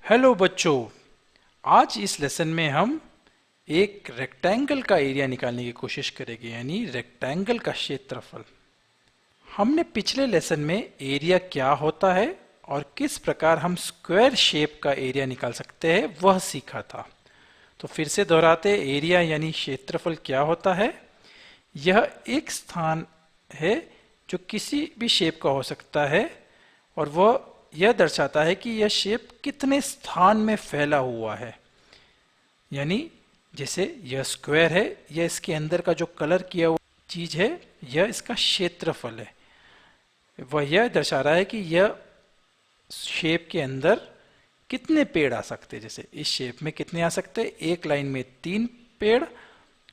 Hello बच्चों, आज इस लेसन में हम एक रेक्टेंगल का एरिया निकालने की कोशिश करेंगे, यानी रेक्टेंगल का क्षेत्रफल। हमने पिछले लेसन में एरिया क्या होता है और किस प्रकार हम स्क्वायर शेप का एरिया निकाल सकते हैं वह सीखा था। तो फिर से दोहराते, एरिया यानी क्षेत्रफल क्या होता है। यह एक स्थान है जो किसी भी शेप का हो सकता है और वह यह दर्शाता है कि यह शेप कितने स्थान में फैला हुआ है। यानी जैसे यह स्क्वायर है, यह इसके अंदर का जो कलर किया हुआ चीज है यह इसका क्षेत्रफल है। वह यह दर्शा रहा है कि यह शेप के अंदर कितने पेड़ आ सकते हैं। जैसे इस शेप में कितने आ सकते हैं, एक लाइन में 3 पेड़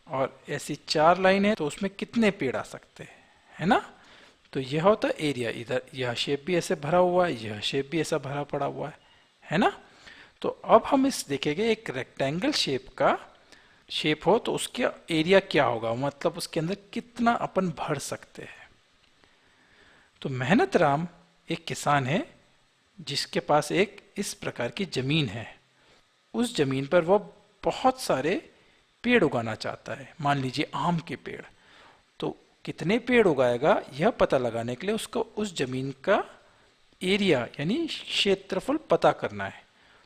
और ऐसी 4 लाइन है तो उसमें कितने पेड़ आ सकते हैं, है ना। तो यह होता है एरिया। इधर यह शेप भी ऐसे भरा हुआ है, यह शेप भी ऐसा भरा पड़ा हुआ है ना। तो अब हम इस देखेंगे, एक रेक्टेंगल शेप का शेप हो तो उसका एरिया क्या होगा, मतलब उसके अंदर कितना अपन भर सकते हैं। तो मेहनत राम एक किसान है जिसके पास एक इस प्रकार की जमीन है। उस जमीन पर वह बहुत सारे पेड़ उगाना चाहता है, मान लीजिए आम के पेड़। तो कितने पेड़ उगाएगा यह पता लगाने के लिए उसको उस जमीन का एरिया यानी क्षेत्रफल पता करना है।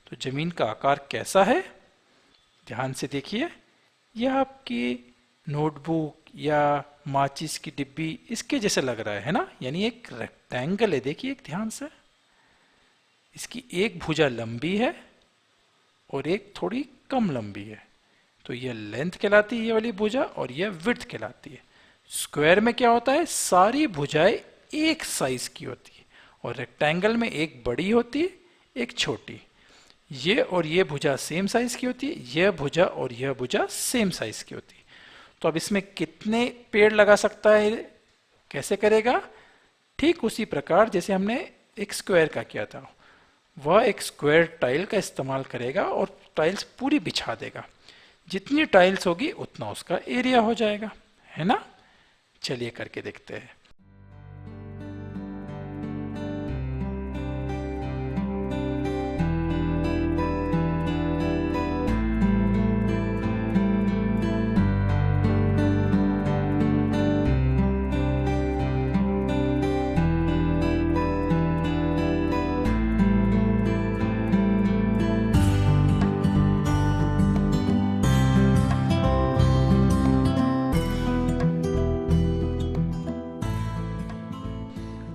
तो जमीन का आकार कैसा है, ध्यान से देखिए। यह आपकी नोटबुक या माचिस की डिब्बी इसके जैसे लग रहा है ना, यानी एक रेक्टेंगल है। देखिए एक ध्यान से, इसकी एक भुजा लंबी है और एक थोड़ी कम लंबी है। तो यह लेंथ कहलाती है ये वाली भुजा, और यह विड्थ कहलाती है। स्क्वायर में क्या होता है, सारी भुजाएं एक साइज की होती है और रेक्टेंगल में एक बड़ी होती है एक छोटी। ये और ये भुजा सेम साइज की होती है, यह भुजा और यह भुजा सेम साइज की होती है। तो अब इसमें कितने पेड़ लगा सकता है, कैसे करेगा, ठीक उसी प्रकार जैसे हमने एक स्क्वायर का किया था। वह एक स्क्वायर टाइल का इस्तेमाल करेगा और टाइल्स पूरी बिछा देगा। जितनी टाइल्स होगी उतना उसका एरिया हो जाएगा, है ना। चलिए करके देखते हैं।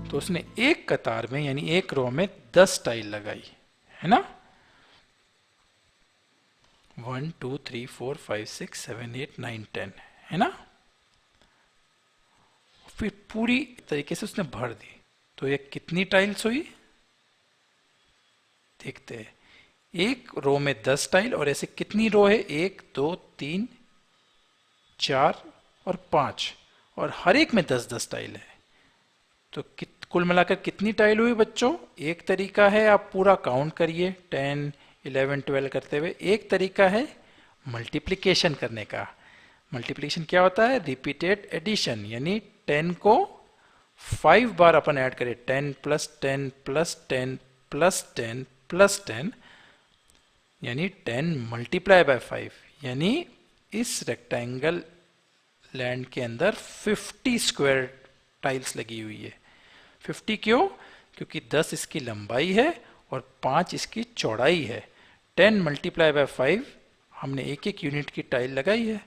तो उसने एक कतार में यानी एक रो में 10 टाइल लगाई, है ना। 1 2 3 4 5 6 7 8 9 10, है ना। फिर पूरी तरीके से उसने भर दी। तो ये कितनी टाइल्स हुई देखते हैं। एक रो में 10 टाइल, और ऐसे कितनी रो है, 1 2 3 4 और 5, और हर एक में 10-10 टाइल है। तो कुल मिलाकर कितनी टाइल हुई बच्चों। एक तरीका है आप पूरा काउंट करिए 10 11 12 करते हुए। एक तरीका है मल्टीप्लिकेशन करने का। मल्टीप्लिकेशन क्या होता है, रिपीटेड एडिशन, यानी 10 को 5 बार अपन ऐड करें। 10 प्लस 10 प्लस 10 प्लस 10 प्लस 10, यानी 10 मल्टीप्लाई बाय 5। यानी इस रेक्टेंगल लैंड के अंदर 50 स्क्वायर टाइल्स लगी हुई है। 50 क्यों, क्योंकि 10 इसकी लंबाई है और 5 इसकी चौड़ाई है। 10 मल्टीप्लाई बाय 5, हमने एक एक यूनिट की टाइल लगाई है।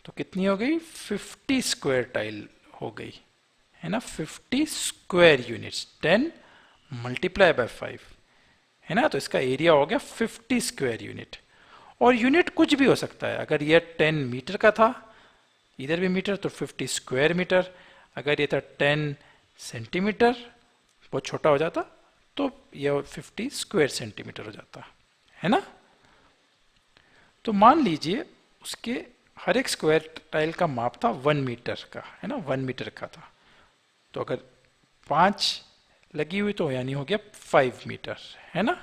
तो कितनी हो गई, 50 स्क्वायर टाइल हो गई, है ना। 50 स्क्वायर यूनिट्स, 10 मल्टीप्लाई बाय 5, है ना। तो इसका एरिया हो गया 50 स्क्वायर यूनिट। और यूनिट कुछ भी हो सकता है। अगर यह 10 मीटर का था, इधर भी मीटर, तो 50 स्क्वायर मीटर। अगर ये था 10 सेंटीमीटर, बहुत छोटा हो जाता, तो यह 50 स्क्वायर सेंटीमीटर हो जाता, है ना। तो मान लीजिए उसके हर एक स्क्वायर टाइल का माप था 1 मीटर का, है ना, 1 मीटर का था। तो अगर 5 लगी हुई तो यानी हो गया 5 मीटर, है ना।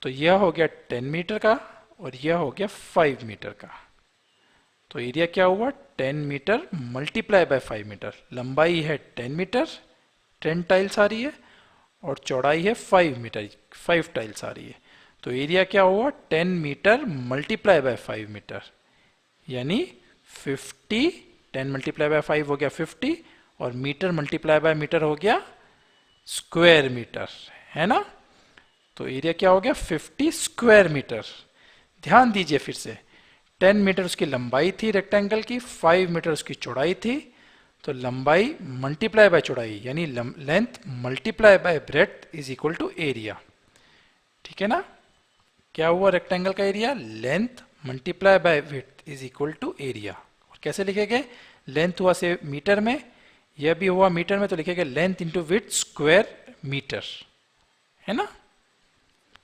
तो यह हो गया 10 मीटर का और यह हो गया 5 मीटर का। तो एरिया क्या हुआ, 10 मीटर मल्टीप्लाई बाय 5 मीटर। लंबाई है 10 मीटर, 10 टाइल्स आ रही है, और चौड़ाई है 5 मीटर, 5 टाइल्स आ रही है। तो एरिया क्या हुआ 10 मीटर मल्टीप्लाई बाय 5 मीटर, यानी 50, 10 मल्टीप्लाई बाय 5 हो गया 50 और मीटर मल्टीप्लाई बाय मीटर हो गया स्क्वायर मीटर, है ना। तो एरिया क्या हो गया 50 स्क्वायर मीटर। ध्यान दीजिए फिर से, 10 मीटर उसकी लंबाई थी रेक्टेंगल की, 5 मीटर उसकी चौड़ाई थी, तो लंबाई मल्टीप्लाई बाय चौड़ाई यानी length multiply by breadth is equal to area. ठीक है ना। क्या हुआ रेक्टेंगल का area, length multiply by width is equal to area. और कैसे लिखेंगे, लेंथ हुआ से मीटर में, यह भी हुआ मीटर में, तो लिखेंगे length into width square metre, है ना।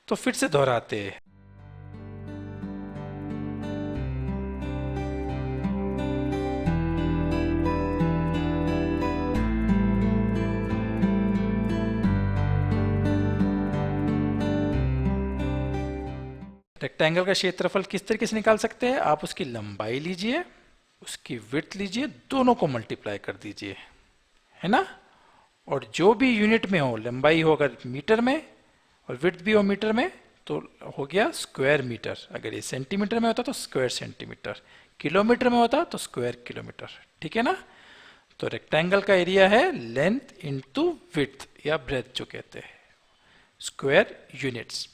तो फिर से दोहराते हैं। रेक्टेंगल का क्षेत्रफल किस तरीके से निकाल सकते हैं, आप उसकी लंबाई लीजिए, उसकी विड्थ लीजिए, दोनों को मल्टीप्लाई कर दीजिए, है ना। और जो भी यूनिट में हो, लंबाई हो अगर मीटर में और विड्थ भी हो मीटर में, तो हो गया स्क्वायर मीटर। अगर ये सेंटीमीटर में होता तो स्क्वायर सेंटीमीटर, किलोमीटर में होता तो स्क्वायर किलोमीटर। ठीक है ना। तो रेक्टेंगल का एरिया है लेंथ इंटू विड्थ या ब्रेथ जो कहते हैं, स्क्वायर यूनिट्स।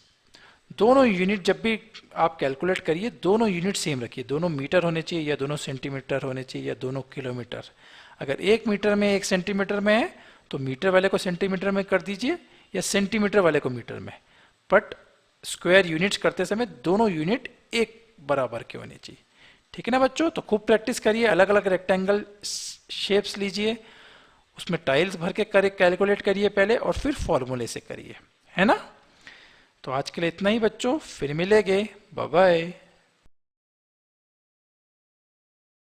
दोनों यूनिट जब भी आप कैलकुलेट करिए, दोनों यूनिट सेम रखिए, दोनों मीटर होने चाहिए या दोनों सेंटीमीटर होने चाहिए या दोनों किलोमीटर। अगर एक मीटर में एक सेंटीमीटर में है तो मीटर वाले को सेंटीमीटर में कर दीजिए या सेंटीमीटर वाले को मीटर में, बट स्क्वायर यूनिट्स करते समय दोनों यूनिट एक बराबर के होने चाहिए। ठीक है ना बच्चों। तो खूब प्रैक्टिस करिए, अलग अलग रेक्टेंगल शेप्स लीजिए, उसमें टाइल्स भर के कैलकुलेट करिए पहले और फिर फॉर्मूले से करिए, है ना। तो आज के लिए इतना ही बच्चों, फिर मिलेंगे, बाय बाय।